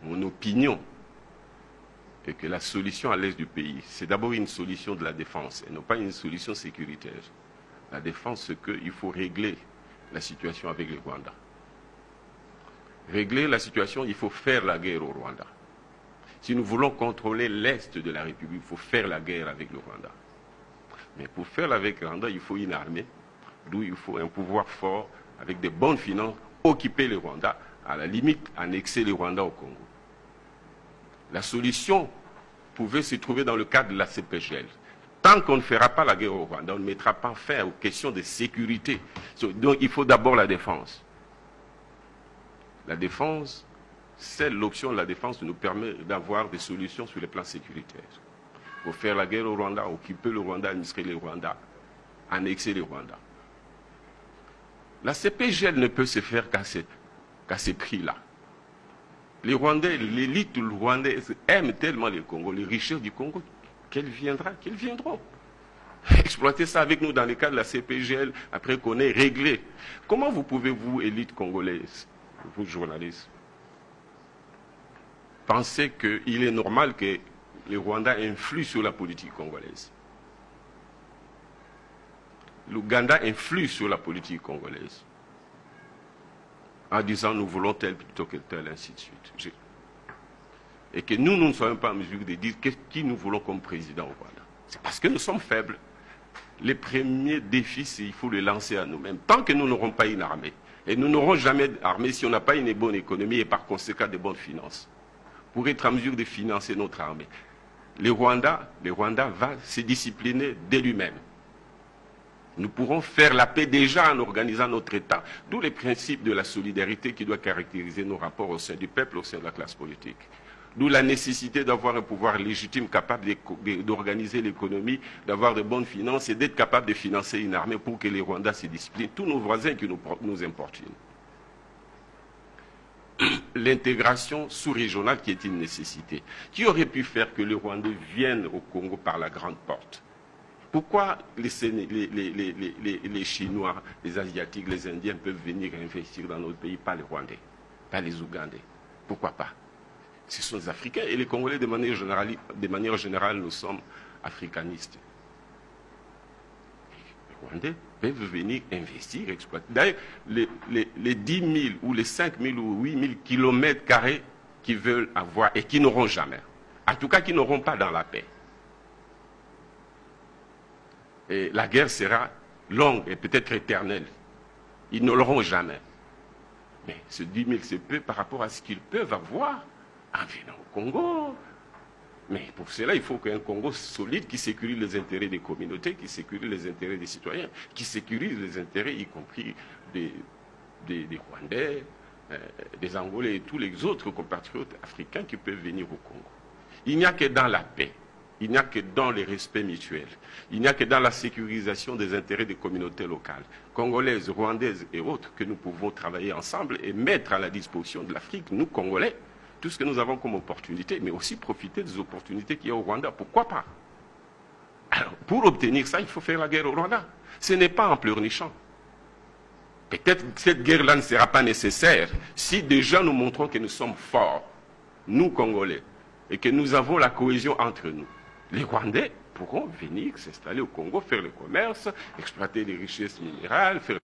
mon opinion est que la solution à l'est du pays, c'est d'abord une solution de la défense et non pas une solution sécuritaire. La défense, c'est qu'il faut régler la situation avec le Rwanda. Régler la situation, il faut faire la guerre au Rwanda. Si nous voulons contrôler l'est de la République, il faut faire la guerre avec le Rwanda. Mais pour faire la guerre avec le Rwanda, il faut une armée, d'où il faut un pouvoir fort, avec des bonnes finances, occuper le Rwanda, à la limite, annexer le Rwanda au Congo. La solution pouvait se trouver dans le cadre de la CPGL. Tant qu'on ne fera pas la guerre au Rwanda, on ne mettra pas fin aux questions de sécurité. Donc il faut d'abord la défense. La défense, c'est l'option de la défense qui nous permet d'avoir des solutions sur les plans sécuritaires. Il faut faire la guerre au Rwanda, occuper le Rwanda, administrer le Rwanda, annexer le Rwanda. La CPGL ne peut se faire qu'à ces prix-là. Les Rwandais, l'élite rwandaise aime tellement le Congo, les richesses du Congo, qu'elles viendront. Exploiter ça avec nous dans le cadre de la CPGL, après qu'on ait réglé. Comment vous pouvez, vous, élite congolaise, vous journalistes, penser qu'il est normal que les Rwandais influent sur la politique congolaise? L'Ouganda influe sur la politique congolaise en disant nous voulons tel plutôt que tel, ainsi de suite. Et que nous ne sommes pas en mesure de dire qui nous voulons comme président au Rwanda. C'est parce que nous sommes faibles. Les premiers défis, il faut les lancer à nous-mêmes. Tant que nous n'aurons pas une armée, et nous n'aurons jamais d'armée si on n'a pas une bonne économie et par conséquent de bonnes finances, pour être en mesure de financer notre armée. Le Rwanda va se discipliner de lui-même. Nous pourrons faire la paix déjà en organisant notre État, d'où les principes de la solidarité qui doit caractériser nos rapports au sein du peuple, au sein de la classe politique. D'où la nécessité d'avoir un pouvoir légitime capable d'organiser l'économie, d'avoir de bonnes finances et d'être capable de financer une armée pour que les Rwandais se disciplinent, tous nos voisins qui nous importunent. L'intégration sous-régionale qui est une nécessité. Qui aurait pu faire que les Rwandais viennent au Congo par la grande porte? Pourquoi les Chinois, les Asiatiques, les Indiens peuvent venir investir dans notre pays, pas les Rwandais, pas les Ougandais? Pourquoi pas? Ce sont les Africains et les Congolais, de manière générale, nous sommes africanistes. Les Rwandais peuvent venir investir, exploiter. D'ailleurs, les 10 000 ou les 5 000 ou 8 000 kilomètres carrés qu'ils veulent avoir et qui n'auront jamais, en tout cas qui n'auront pas dans la paix. Et la guerre sera longue et peut-être éternelle. Ils ne l'auront jamais. Mais ce 10 000, c'est peu par rapport à ce qu'ils peuvent avoir en venant au Congo. Mais pour cela, il faut qu'un Congo solide qui sécurise les intérêts des communautés, qui sécurise les intérêts des citoyens, qui sécurise les intérêts, y compris des Rwandais, des Angolais et tous les autres compatriotes africains qui peuvent venir au Congo. Il n'y a que dans la paix. Il n'y a que dans le respect mutuel. Il n'y a que dans la sécurisation des intérêts des communautés locales, congolaises, rwandaises et autres, que nous pouvons travailler ensemble et mettre à la disposition de l'Afrique, nous, Congolais, tout ce que nous avons comme opportunité, mais aussi profiter des opportunités qu'il y a au Rwanda. Pourquoi pas? Alors, pour obtenir ça, il faut faire la guerre au Rwanda. Ce n'est pas en pleurnichant. Peut-être que cette guerre-là ne sera pas nécessaire si déjà nous montrons que nous sommes forts, nous, Congolais, et que nous avons la cohésion entre nous. Les Rwandais pourront venir s'installer au Congo, faire le commerce, exploiter les richesses minérales, faire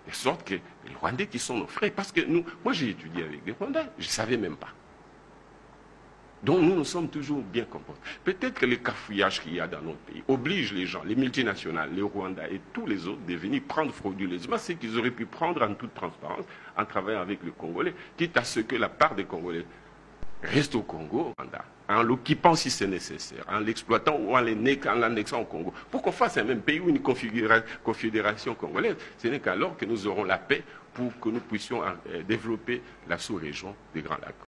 de sorte que les Rwandais qui sont nos frères, parce que nous, moi j'ai étudié avec des Rwandais, je ne savais même pas. Donc nous sommes toujours bien comportés. Peut-être que le cafouillage qu'il y a dans notre pays oblige les gens, les multinationales, les Rwandais et tous les autres de venir prendre frauduleusement ce qu'ils auraient pu prendre en toute transparence en travaillant avec les Congolais, quitte à ce que la part des Congolais reste au Congo, en l'occupant si c'est nécessaire, en l'exploitant ou en l'annexant au Congo. Pour qu'on fasse un même pays ou une confédération congolaise, ce n'est qu'alors que nous aurons la paix pour que nous puissions développer la sous-région des Grands Lacs.